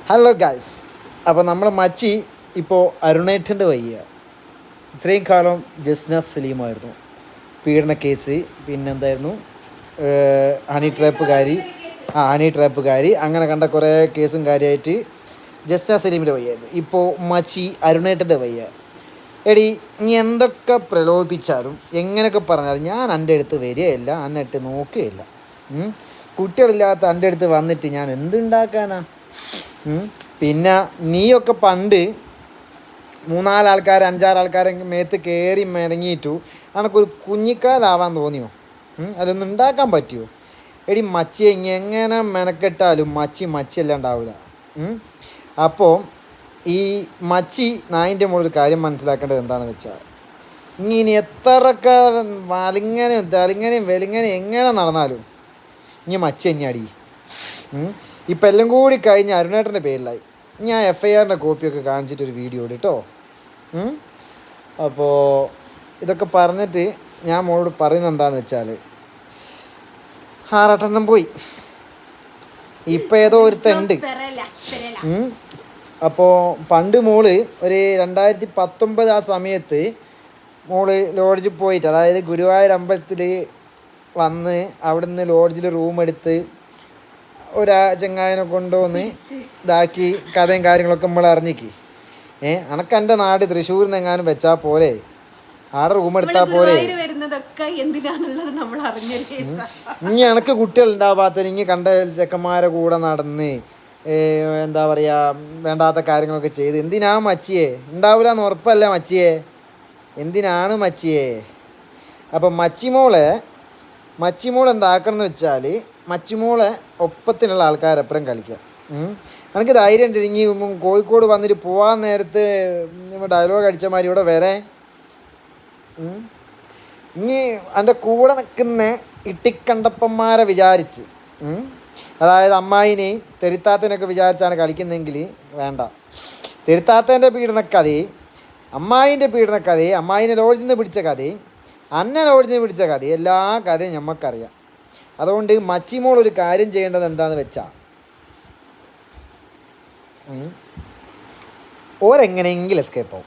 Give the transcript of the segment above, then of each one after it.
Hello guys, അപ്പോൾ നമ്മൾ മച്ചി ഇപ്പോൾ അരുണേട്ടൻ്റെ വയ്യ. ഇത്രയും കാലം ജസ്ന സലീമായിരുന്നു. പീഡന കേസ്, പിന്നെന്തായിരുന്നു ഹണി ട്രാപ്പുകാരി അങ്ങനെ കണ്ട കുറേ കേസും കാര്യമായിട്ട് ജസ്ന സലീമിൻ്റെ വയ്യായിരുന്നു. ഇപ്പോൾ മച്ചി അരുണേട്ടൻ്റെ വയ്യ. എടി, നീ എന്തൊക്കെ പ്രലോഭിപ്പിച്ചാലും എങ്ങനെയൊക്കെ പറഞ്ഞാലും ഞാൻ എൻ്റെ അടുത്ത് വരികയില്ല, എന്നെ ഇട്ട് നോക്കുകയില്ല. കുട്ടികളില്ലാത്ത എൻ്റെ അടുത്ത് വന്നിട്ട് ഞാൻ എന്തുണ്ടാക്കാനാ? പിന്നെ നീയൊക്കെ പണ്ട് 3-4 ആൾക്കാർ 5-6 ആൾക്കാരെ മേത്ത് കയറി മെടങ്ങിയിട്ടു അനക്കൊരു കുഞ്ഞിക്കാലാവാൻ തോന്നിയോ? അതൊന്നും ഉണ്ടാക്കാൻ പറ്റുമോ? എടി മച്ചിയെ എങ്ങനെ മെനക്കെട്ടാലും മച്ചിയല്ല ഉണ്ടാവില്ല. അപ്പോൾ ഈ മച്ചി നായിൻ്റെ മുകളിൽ കാര്യം മനസ്സിലാക്കേണ്ടത് എന്താണെന്ന് വെച്ചാൽ, ഇനി എത്രയൊക്കെ തലിങ്ങനെയും വെലിങ്ങനെയും എങ്ങനെ നടന്നാലും ഇനി മച്ചി തന്നെയാടി. ഇപ്പം എല്ലാം കൂടി കഴിഞ്ഞ് അരുണേട്ടൻ്റെ പേരിലായി. ഞാൻ FIR കോപ്പിയൊക്കെ കാണിച്ചിട്ടൊരു വീഡിയോ കേട്ടോ. അപ്പോൾ ഇതൊക്കെ പറഞ്ഞിട്ട് ഞാൻ മോളോട് പറയുന്നത് എന്താണെന്ന് വെച്ചാൽ, 6-8 പോയി, ഇപ്പം ഏതോ ഒരുത്തുണ്ട്. അപ്പോൾ പണ്ട് മോള് ഒരു 2019 ആ സമയത്ത് മോള് ലോഡ്ജിൽ പോയിട്ട്, അതായത് ഗുരുവായൂർ അമ്പലത്തിൽ വന്ന് അവിടെ നിന്ന് ലോഡ്ജിൽ റൂം എടുത്ത് ചങ്ങായനെ കൊണ്ടുവന്ന് ഇതാക്കി കഥയും കാര്യങ്ങളൊക്കെ നമ്മൾ അറിഞ്ഞിക്ക്. അനക്ക് എൻ്റെ നാട് തൃശ്ശൂരിൽ നിന്ന് എങ്ങാനും വെച്ചാൽ പോരെ, ആടെ റൂം എടുത്താൽ പോരെ. ഇനി എനക്ക് കുട്ടികൾ ഉണ്ടാവാത്ത ഇനി കണ്ട ചെക്കന്മാരെ കൂടെ നടന്ന് എന്താ പറയുക, വേണ്ടാത്ത കാര്യങ്ങളൊക്കെ ചെയ്ത് എന്തിനാ മച്ചിയെ? ഉണ്ടാവില്ല എന്ന് ഉറപ്പല്ല മച്ചിയെ, എന്തിനാണ് മച്ചിയെ? അപ്പം മച്ചിമോൾ എന്താക്കണം എന്ന് വെച്ചാൽ, മച്ചിമോളെ ഒപ്പത്തിനുള്ള ആൾക്കാരെപ്പുറം കളിക്കുക. എനിക്ക് ധൈര്യം ഉണ്ട്, ഇനി കോഴിക്കോട് വന്നിട്ട് പോകാൻ നേരത്ത് ഡയലോഗ് അടിച്ച മാതിരി ഇവിടെ വരെ ഇനി എൻ്റെ കൂടെ നിൽക്കുന്ന ഇട്ടിക്കണ്ടപ്പന്മാരെ വിചാരിച്ച്, അതായത് അമ്മായിനെയും തെരുത്താത്തനൊക്കെ വിചാരിച്ചാണ് കളിക്കുന്നതെങ്കിൽ വേണ്ട. തെരുത്താത്തേൻ്റെ പീഡനക്കഥയും അമ്മായിൻ്റെ പീഡനക്കഥയും അമ്മായിനെ ലോഡ്ജിൽ നിന്ന് പിടിച്ച കഥയും അന്നെ ലോഡ്ജിൽ നിന്ന് പിടിച്ച കഥയും എല്ലാ കഥയും നമുക്കറിയാം. അതുകൊണ്ട് മച്ചിമോൾ ഒരു കാര്യം ചെയ്യേണ്ടത് എന്താണെന്ന് വെച്ചാൽ, ഓരെങ്ങനെയെങ്കിലും എസ്കേപ്പ് ആവും.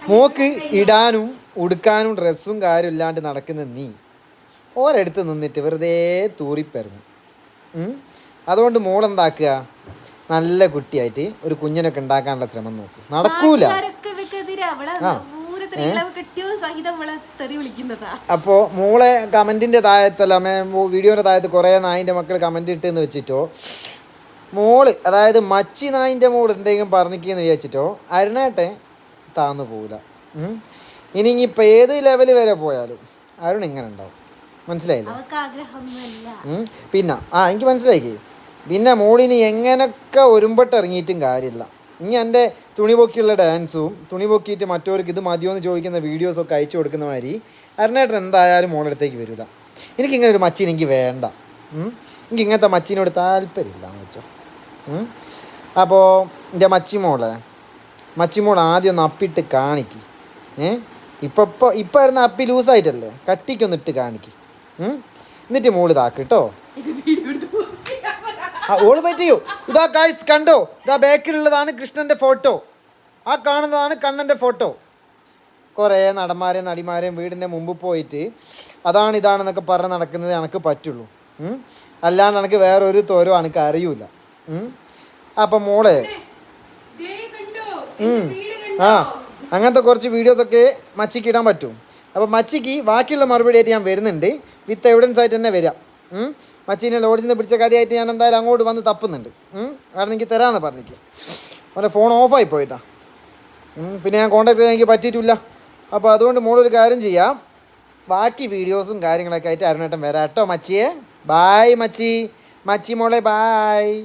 മോക്ക് ഇടാനും ഉടുക്കാനും ഡ്രസ്സും കാര്യം ഇല്ലാണ്ട് നടക്കുന്ന നീ ഓരെടുത്ത് നിന്നിട്ട് വെറുതെ തൂറിപ്പരന്നു. അതുകൊണ്ട് മോളെന്താക്കുക, നല്ല കുട്ടിയായിട്ട് ഒരു കുഞ്ഞിനൊക്കെ ഉണ്ടാക്കാനുള്ള ശ്രമം നോക്ക്. നടക്കൂല. അപ്പോൾ മോളെ കമൻറ്റിൻ്റെ താഴത്തല്ല, വീഡിയോൻ്റെ താഴത്ത് കുറേ നായിൻ്റെ മക്കൾ കമൻറ്റ് ഇട്ടെന്ന് വെച്ചിട്ടോ, മോള് അതായത് മച്ചി നായിൻ്റെ മോൾ എന്തെങ്കിലും പറഞ്ഞിരിക്കുകയെന്ന് വിചാരിച്ചിട്ടോ അരുണേട്ടെ താന്നു പോവില്ല. ഇനി ഇനിയിപ്പോൾ ഏത് ലെവൽ വരെ പോയാലും അരുൺ ഇങ്ങനെ ഉണ്ടാവും. മനസ്സിലായില്ലേ? പിന്നെ എനിക്ക് മനസ്സിലാക്കി. പിന്നെ മോളിന് എങ്ങനെയൊക്കെ ഒരുമ്പട്ട് ഇറങ്ങിയിട്ടും കാര്യമില്ല. ഇനി എൻ്റെ തുണി പൊക്കിയുള്ള ഡാൻസും തുണി പൊക്കിയിട്ട് മറ്റവർക്ക് ഇത് മതിയോ എന്ന് ചോദിക്കുന്ന വീഡിയോസൊക്കെ അയച്ചു കൊടുക്കുന്ന മാതിരി അരുണേട്ടൻ എന്തായാലും മോളടുത്തേക്ക് വരില്ല. എനിക്കിങ്ങനെ ഒരു മച്ചീനെ എനിക്ക് വേണ്ട. എനിക്ക് ഇങ്ങനത്തെ മച്ചീനോട് താല്പര്യമില്ല എന്ന് വെച്ചോ. അപ്പോൾ എൻ്റെ മച്ചിമോൾ ആദ്യം ഒന്ന് അപ്പിട്ട് കാണിക്ക്. ഇപ്പം ഇരുന്ന അപ്പി ലൂസായിട്ടല്ലേ, കട്ടിക്കൊന്ന് ഇട്ട് കാണിക്ക്. എന്നിട്ട് മോള് ഇതാക്ക് കേട്ടോ. ഓള് പറ്റിയോ? ഇതാ ഗൈസ് കണ്ടോ, ഇതാ ബാക്കിലുള്ളതാണ് കൃഷ്ണൻ്റെ ഫോട്ടോ, ആ കാണുന്നതാണ് കണ്ണൻ്റെ ഫോട്ടോ. കുറേ നടന്മാരെയും നടിമാരെയും വീടിൻ്റെ മുമ്പ് പോയിട്ട് ഇതാണെന്നൊക്കെ പറഞ്ഞ് നടക്കുന്നത് എനിക്ക് പറ്റുള്ളൂ. അല്ലാണ്ട് എനിക്ക് വേറൊരു തോരോ എനിക്ക് അറിയൂല. അപ്പം മോളെ അങ്ങനത്തെ കുറച്ച് വീഡിയോസൊക്കെ മച്ചിക്ക് ഇടാൻ പറ്റും. അപ്പം മച്ചിക്ക് ബാക്കിയുള്ള മറുപടി ആയിട്ട് ഞാൻ വരുന്നുണ്ട്, വിത്ത് എവിഡൻസ് ആയിട്ട് തന്നെ വരാം. മച്ചീനെ ലോഡ്ജിൽ നിന്ന് പിടിച്ച കാര്യമായിട്ട് ഞാൻ എന്തായാലും അങ്ങോട്ട് വന്ന് തപ്പുന്നുണ്ട്. കാരണം എനിക്ക് തരാമെന്ന് പറഞ്ഞിരിക്കുക. അവൻ്റെ ഫോൺ ഓഫായി പോയിട്ടാ. പിന്നെ ഞാൻ കോൺടാക്ട് ചെയ്യാൻ എനിക്ക് പറ്റിയിട്ടില്ല. അപ്പോൾ അതുകൊണ്ട് മോളൊരു കാര്യം ചെയ്യാം, ബാക്കി വീഡിയോസും കാര്യങ്ങളൊക്കെ ആയിട്ട് അരുണേട്ടൻ വരാം കേട്ടോ മച്ചിയെ. ബായ് മച്ചി മോളെ, ബായ്.